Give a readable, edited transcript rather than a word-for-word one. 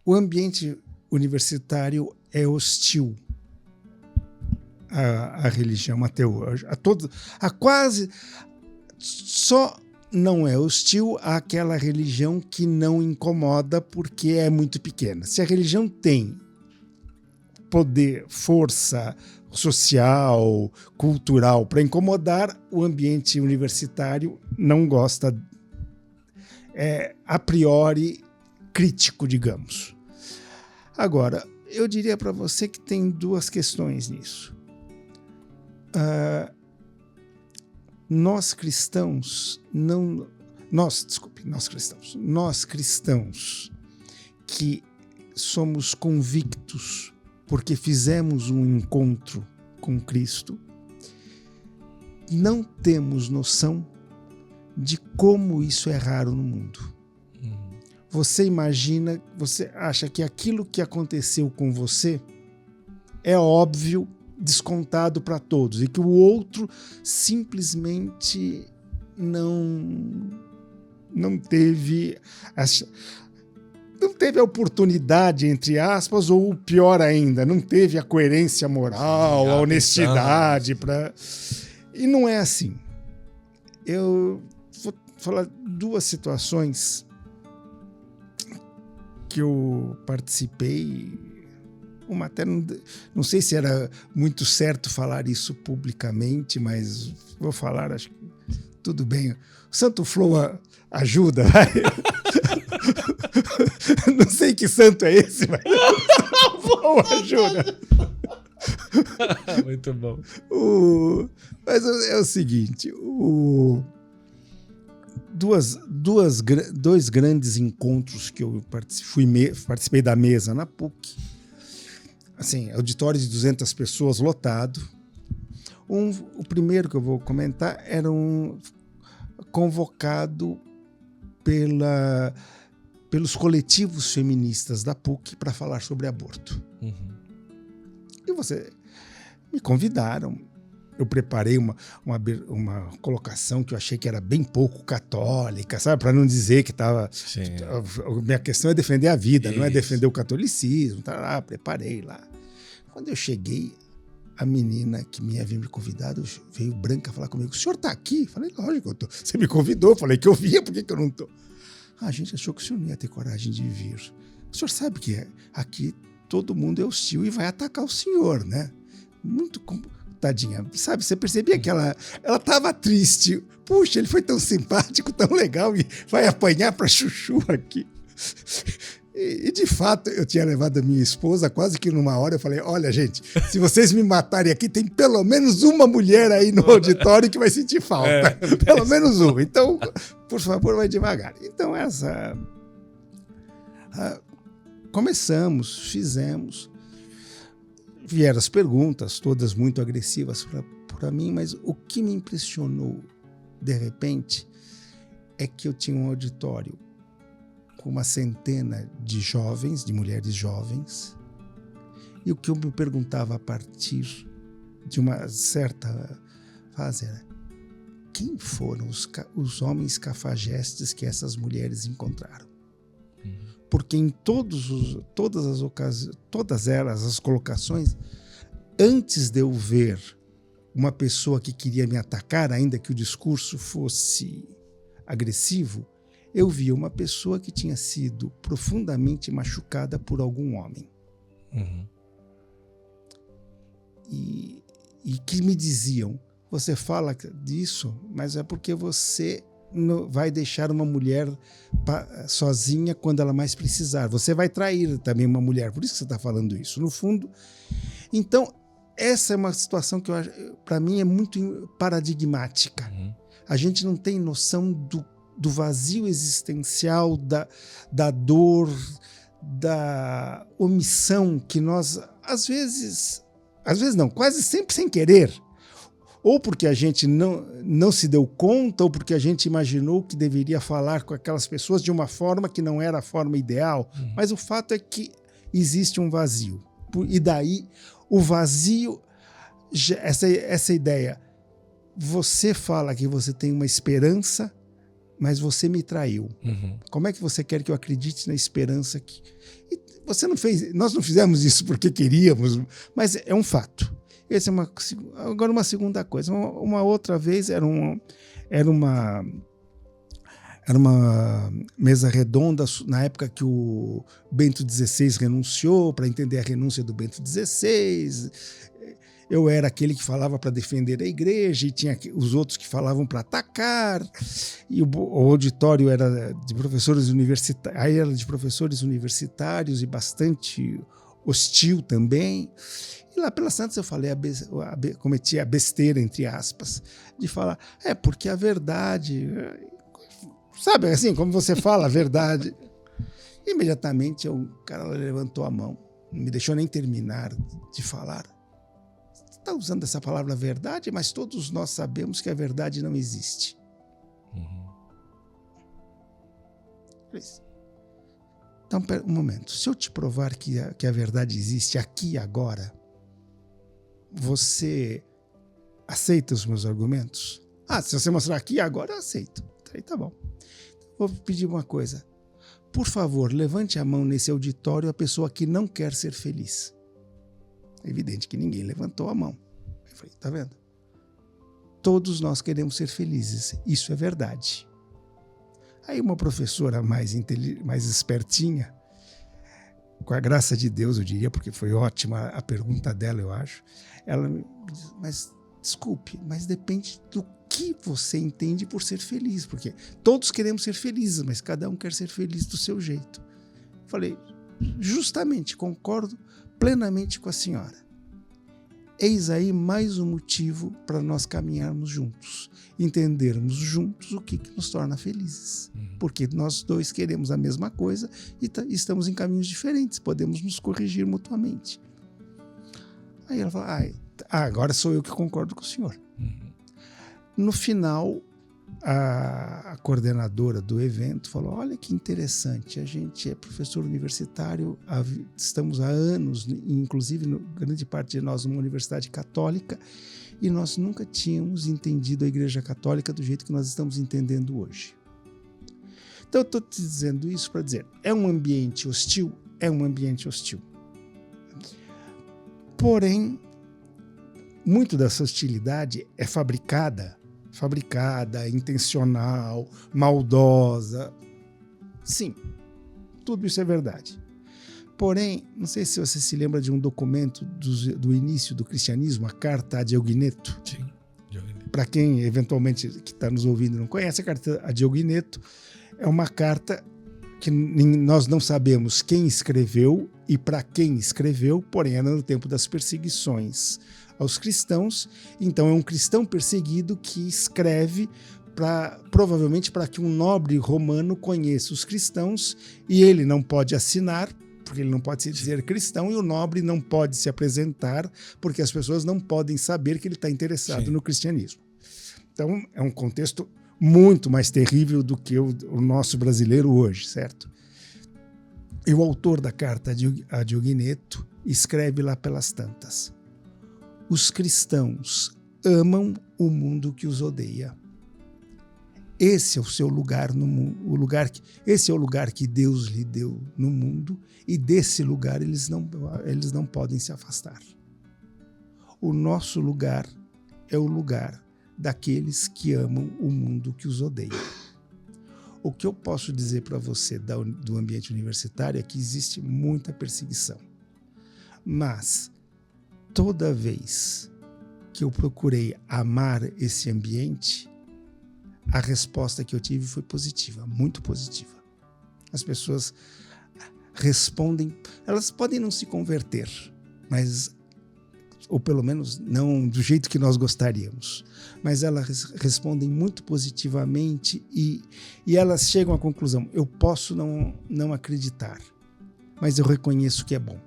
o ambiente universitário é hostil à religião até hoje. Só não é hostil àquela religião que não incomoda porque é muito pequena. Se a religião tem poder, força social, cultural para incomodar, o ambiente universitário não gosta, a priori crítico, digamos. Agora, eu diria para você que tem duas questões nisso. Nós cristãos que somos convictos porque fizemos um encontro com Cristo, não temos noção de como isso é raro no mundo. Você imagina, você acha que aquilo que aconteceu com você é óbvio, descontado para todos, e que o outro simplesmente não teve a oportunidade, entre aspas, ou pior ainda, não teve a coerência moral, a honestidade para. E não é assim. Eu vou falar duas situações que eu participei. Uma até não sei se era muito certo falar isso publicamente, mas vou falar, acho que tudo bem. O Santo Flow ajuda, vai. Não sei que santo é esse, mas o Flow ajuda. Muito bom. Mas é o seguinte, dois grandes encontros que eu participei da mesa na PUC. Assim, auditório de 200 pessoas, lotado. O primeiro que eu vou comentar era convocado pelos coletivos feministas da PUC para falar sobre aborto. E me convidaram. Eu preparei uma colocação que eu achei que era bem pouco católica, sabe? Para não dizer que estava... Minha questão é defender a vida, não é defender o catolicismo. Tá lá, preparei lá. Quando eu cheguei, a menina que me havia me convidado veio branca falar comigo. O senhor está aqui? Falei, lógico, eu tô. Você me convidou. Falei que eu vinha, por que eu não estou? A gente achou que o senhor não ia ter coragem de vir. O senhor sabe que aqui todo mundo é hostil e vai atacar o senhor, né? Muito... Tadinha, sabe? Você percebia que ela estava triste. Puxa, ele foi tão simpático, tão legal e vai apanhar para chuchu aqui. E de fato, eu tinha levado a minha esposa quase que numa hora. Eu falei, olha, gente, se vocês me matarem aqui, tem pelo menos uma mulher aí no auditório que vai sentir falta. Pelo menos uma. Então, por favor, vai devagar. Então, começamos, fizemos. Vieram as perguntas, todas muito agressivas para mim, mas o que me impressionou, de repente, é que eu tinha um auditório com uma centena de jovens, de mulheres jovens, e o que eu me perguntava a partir de uma certa fase era: quem foram os homens cafajestes que essas mulheres encontraram? Porque em todas as ocasiões, todas elas, as colocações, antes de eu ver uma pessoa que queria me atacar, ainda que o discurso fosse agressivo, eu via uma pessoa que tinha sido profundamente machucada por algum homem. E que me diziam, você fala disso, mas é porque você vai deixar uma mulher sozinha quando ela mais precisar. Você vai trair também uma mulher, por isso que você está falando isso. No fundo, então, essa é uma situação que, para mim, é muito paradigmática. A gente não tem noção do vazio existencial, da dor, da omissão que nós, às vezes não, quase sempre sem querer, ou porque a gente não se deu conta, ou porque a gente imaginou que deveria falar com aquelas pessoas de uma forma que não era a forma ideal. Mas o fato é que existe um vazio. E daí, o vazio, essa ideia, você fala que você tem uma esperança, mas você me traiu. Como é que você quer que eu acredite na esperança? E nós não fizemos isso porque queríamos, mas é um fato. Essa é agora uma segunda coisa. Uma outra vez era uma mesa redonda na época que o Bento XVI renunciou, para entender a renúncia do Bento XVI. Eu era aquele que falava para defender a igreja e tinha os outros que falavam para atacar. E o auditório era de professores universitários, aí era de professores universitários e bastante hostil também. E lá pelas tantas eu falei, cometi a besteira, entre aspas, de falar, porque a verdade... Sabe, assim, como você fala, a verdade. Imediatamente o cara levantou a mão, não me deixou nem terminar de falar. Você está usando essa palavra verdade, mas todos nós sabemos que a verdade não existe. Então, um momento. Se eu te provar que a verdade existe aqui e agora, você aceita os meus argumentos? Se você mostrar aqui e agora, eu aceito. Aí tá bom. Vou pedir uma coisa. Por favor, levante a mão nesse auditório a pessoa que não quer ser feliz. É evidente que ninguém levantou a mão. Eu falei, tá vendo? Todos nós queremos ser felizes. Isso é verdade. Aí uma professora mais espertinha, com a graça de Deus, eu diria, porque foi ótima a pergunta dela, eu acho. Ela me disse, mas desculpe, mas depende do que você entende por ser feliz, porque todos queremos ser felizes, mas cada um quer ser feliz do seu jeito. Falei, justamente, concordo plenamente com a senhora. Eis aí mais um motivo para nós caminharmos juntos, entendermos juntos o que nos torna felizes, porque nós dois queremos a mesma coisa e estamos em caminhos diferentes, podemos nos corrigir mutuamente. Aí ela falou, agora sou eu que concordo com o senhor. No final, a coordenadora do evento falou, olha que interessante, a gente é professor universitário, estamos há anos, inclusive grande parte de nós numa universidade católica, e nós nunca tínhamos entendido a Igreja Católica do jeito que nós estamos entendendo hoje. Então eu estou te dizendo isso para dizer, é um ambiente hostil? É um ambiente hostil. Porém, muito dessa hostilidade é fabricada, intencional, maldosa. Sim, tudo isso é verdade. Porém, não sei se você se lembra de um documento do início do cristianismo, a Carta ad Diogineto. Sim, Diogineto. Para quem eventualmente que está nos ouvindo e não conhece, a Carta ad Diogineto é uma carta que nós não sabemos quem escreveu e para quem escreveu, porém era no tempo das perseguições aos cristãos, então é um cristão perseguido que escreve provavelmente para que um nobre romano conheça os cristãos, e ele não pode assinar, porque ele não pode se dizer cristão, e o nobre não pode se apresentar, porque as pessoas não podem saber que ele está interessado no cristianismo. Então é um contexto muito mais terrível do que o nosso brasileiro hoje, certo? E o autor da Carta a Diogineto escreve lá pelas tantas: os cristãos amam o mundo que os odeia. Esse é o seu lugar no mundo, esse é o lugar que Deus lhe deu no mundo, e desse lugar eles não podem se afastar. O nosso lugar é o lugar daqueles que amam o mundo que os odeia. O que eu posso dizer para você do ambiente universitário é que existe muita perseguição. Mas toda vez que eu procurei amar esse ambiente, a resposta que eu tive foi positiva, muito positiva. As pessoas respondem, elas podem não se converter, ou pelo menos não do jeito que nós gostaríamos, mas elas respondem muito positivamente e elas chegam à conclusão: eu posso não acreditar, mas eu reconheço que é bom.